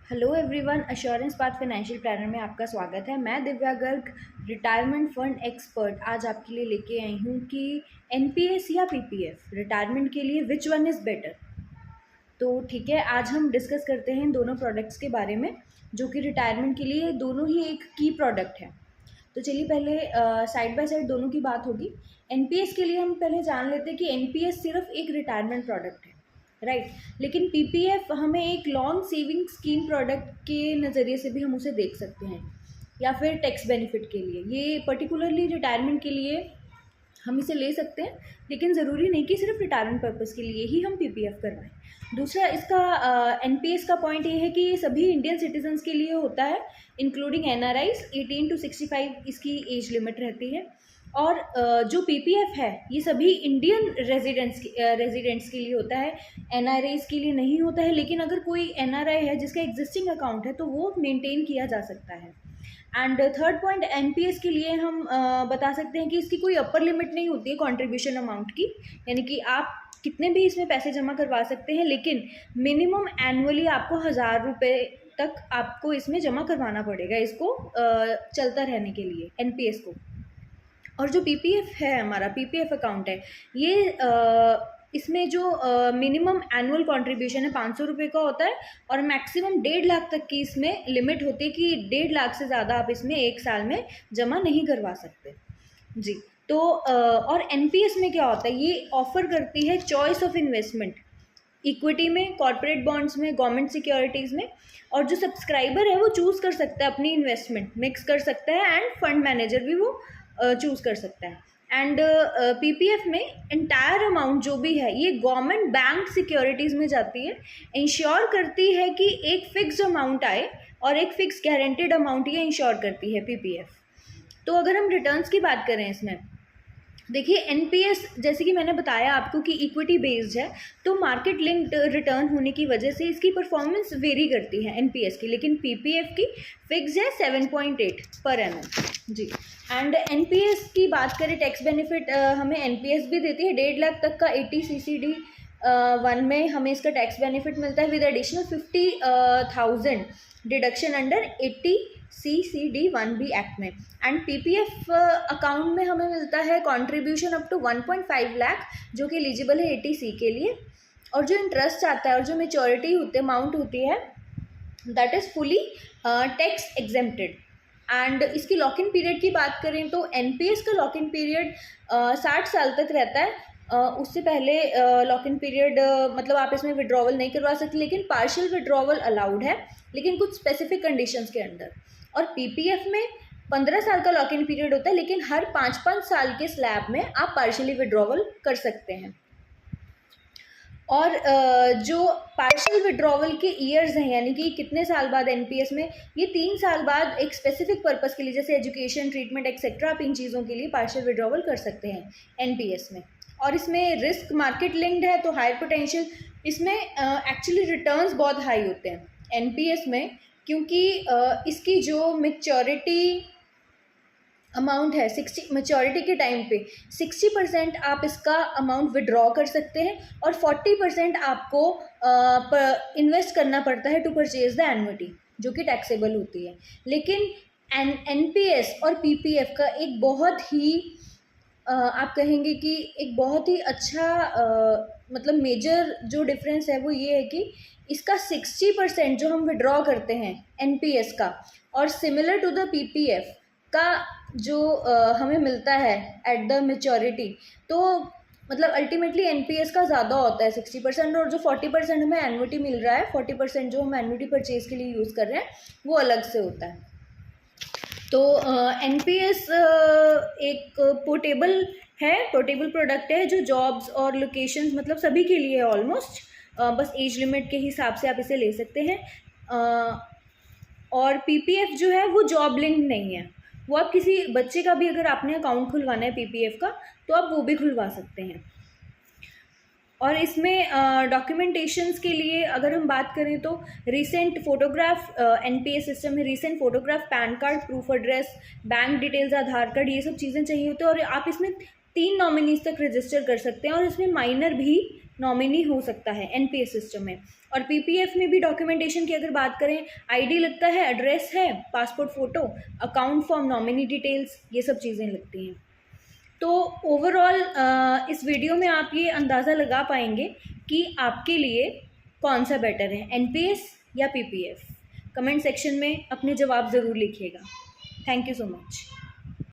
Hello everyone, assurance path financial planner में आपका स्वागत है। मैं Divya Garg, retirement fund expert, आज आपके लिए लेके आई हूँ कि एनपीएस या पीपीएफ रिटायरमेंट के लिए विच वन इज़ बेटर। तो ठीक है, आज हम डिस्कस करते हैं इन दोनों प्रोडक्ट्स के बारे में, जो कि रिटायरमेंट के लिए दोनों ही एक की प्रोडक्ट है। तो चलिए पहले साइड बाय साइड दोनों की बात होगी। एनपीएस के लिए हम पहले जान लेते हैं कि एनपीएस सिर्फ एक रिटायरमेंट प्रोडक्ट है, राइट। लेकिन पीपीएफ हमें एक लॉन्ग सेविंग स्कीम प्रोडक्ट के नज़रिए से भी हम उसे देख सकते हैं, या फिर टैक्स बेनिफिट के लिए। ये पर्टिकुलरली रिटायरमेंट के लिए हम इसे ले सकते हैं, लेकिन ज़रूरी नहीं कि सिर्फ रिटायरमेंट पर्पज़ के लिए ही हम पीपीएफ करवाएं। दूसरा इसका एनपीएस का पॉइंट ये है कि ये सभी इंडियन सिटीजन्स के लिए होता है, इंक्लूडिंग एनआरआईज। 18 to 65 इसकी एज लिमिट रहती है। और जो पीपीएफ है ये सभी इंडियन रेजिडेंट्स के लिए होता है, एनआरआईज के लिए नहीं होता है। लेकिन अगर कोई एनआरआई है जिसका एग्जिस्टिंग अकाउंट है तो वो मेंटेन किया जा सकता है। एंड थर्ड पॉइंट, एनपीएस के लिए हम बता सकते हैं कि इसकी कोई अपर लिमिट नहीं होती है कंट्रीब्यूशन अमाउंट की, यानी कि आप कितने भी इसमें पैसे जमा करवा सकते हैं, लेकिन मिनिमम एनुअली आपको 1000 रुपये तक आपको इसमें जमा करवाना पड़ेगा, इसको चलता रहने के लिए एनपीएस को। और जो पीपीएफ है, हमारा पीपीएफ अकाउंट है, ये इसमें जो मिनिमम एनुअल कंट्रीब्यूशन है 500 रुपये का होता है, और मैक्सिमम 1.5 लाख तक की इसमें लिमिट होती है कि 1.5 लाख से ज़्यादा आप इसमें एक साल में जमा नहीं करवा सकते जी। तो और एनपीएस में क्या होता है, ये ऑफर करती है चॉइस ऑफ इन्वेस्टमेंट, इक्विटी में, कॉर्पोरेट बॉन्ड्स में, गवर्नमेंट सिक्योरिटीज़ में। और जो सब्सक्राइबर है वो चूज़ कर सकता है अपनी इन्वेस्टमेंट, मिक्स कर सकता है, एंड फंड मैनेजर भी वो चूज़ कर सकता है। एंड पीपीएफ में एंटायर अमाउंट जो भी है ये गवर्नमेंट बैंक सिक्योरिटीज़ में जाती है, इंश्योर करती है कि एक फिक्स्ड अमाउंट आए, और एक फिक्स गारंटेड अमाउंट ये इंश्योर करती है पीपीएफ। तो अगर हम रिटर्न्स की बात करें इसमें, देखिए एनपीएस जैसे कि मैंने बताया आपको कि इक्विटी बेस्ड है, तो मार्केट लिंक्ड रिटर्न होने की वजह से इसकी परफॉर्मेंस वेरी करती है एनपीएस की, लेकिन पीपीएफ की फिक्स है 7.8 per annum ji. And NPS की बात करें, टैक्स बेनिफिट हमें एनपीएस भी देती है 1.5 लाख तक का 80 CCD 1 में हमें इसका टैक्स बेनिफिट मिलता है, with additional 50,000 deduction under 80 CCD 1B act में। एंड पीपीएफ अकाउंट में हमें मिलता है कंट्रीब्यूशन अप टू 1.5 लाख, जो कि एलिजिबल है 80C के लिए। और जो इंटरेस्ट आता है और जो मेच्योरिटी होती है, अमाउंट होती है, that is fully tax exempted. And इसकी लॉक इन पीरियड की बात करें तो एनपीएस का लॉक इन पीरियड 60 साल तक रहता है। उससे पहले लॉक इन पीरियड मतलब आप इसमें विड्रॉवल नहीं करवा सकते, लेकिन पार्शियल विड्रॉवल अलाउड है, लेकिन कुछ स्पेसिफिक कंडीशंस के अंडर। और पीपीएफ में 15 साल का लॉक इन पीरियड होता है, लेकिन हर 5-5 साल के स्लैब में आप पार्शियली विड्रॉवल कर सकते हैं। और जो पार्शियल विड्रॉवल के ईयर्स हैं, यानी कि कितने साल बाद एनपीएस में, ये 3 साल बाद एक स्पेसिफिक पर्पस के लिए, जैसे एजुकेशन, ट्रीटमेंट एक्सेट्रा, आप इन चीज़ों के लिए पार्शियल विड्रॉवल कर सकते हैं एनपीएस में। और इसमें रिस्क मार्केट लिंक्ड है, तो हायर पोटेंशियल, इसमें एक्चुअली रिटर्न्स बहुत हाई होते हैं एनपीएस में, क्योंकि इसकी जो मेच्योरिटी अमाउंट है 60, मेच्योरिटी के टाइम पे 60% आप इसका अमाउंट विड्रॉ कर सकते हैं, और 40% आपको इन्वेस्ट करना पड़ता है टू परचेज द एन्युटी, जो कि टैक्सेबल होती है। लेकिन एनपीएस और पीपीएफ का एक बहुत ही आप कहेंगे कि एक बहुत ही अच्छा मतलब मेजर जो डिफरेंस है वो ये है कि इसका 60% जो हम विड्रॉ करते हैं एनपीएस का, और सिमिलर टू द पीपीएफ का जो हमें मिलता है एट द मेच्योरिटी, तो मतलब अल्टीमेटली एनपीएस का ज़्यादा होता है 60%, और जो 40% हमें एन्युटी मिल रहा है, 40% जो हम एन्युटी परचेज के लिए यूज़ कर रहे हैं वो अलग से होता है। तो एनपीएस एक पोर्टेबल है, पोर्टेबल प्रोडक्ट है, जो जॉब्स और लोकेशंस मतलब सभी के लिए है ऑलमोस्ट, बस एज लिमिट के हिसाब से आप इसे ले सकते हैं। और पीपीएफ जो है वो जॉब लिंक्ड नहीं है, वो आप किसी बच्चे का भी अगर आपने अकाउंट खुलवाना है पीपीएफ का, तो आप वो भी खुलवा सकते हैं। और इसमें डॉक्यूमेंटेशंस के लिए अगर हम बात करें तो रीसेंट फोटोग्राफ, एनपीएस सिस्टम में recent photograph, PAN card, proof address, bank details, Aadhaar card, ये सब चीज़ें चाहिए होती है। और आप इसमें 3 नॉमिनीज तक रजिस्टर कर सकते हैं और इसमें माइनर भी नॉमिनी हो सकता है एनपीएस सिस्टम में। और पीपीएफ में भी डॉक्यूमेंटेशन की अगर बात करें, आईडी लगता है, एड्रेस है, passport photo, account form, nominee details, ये सब चीज़ें लगती हैं। तो ओवरऑल इस वीडियो में आप ये अंदाज़ा लगा पाएंगे कि आपके लिए कौन सा बेटर है, एनपीएस या पीपीएफ। कमेंट सेक्शन में अपने जवाब ज़रूर लिखिएगा। Thank you so much.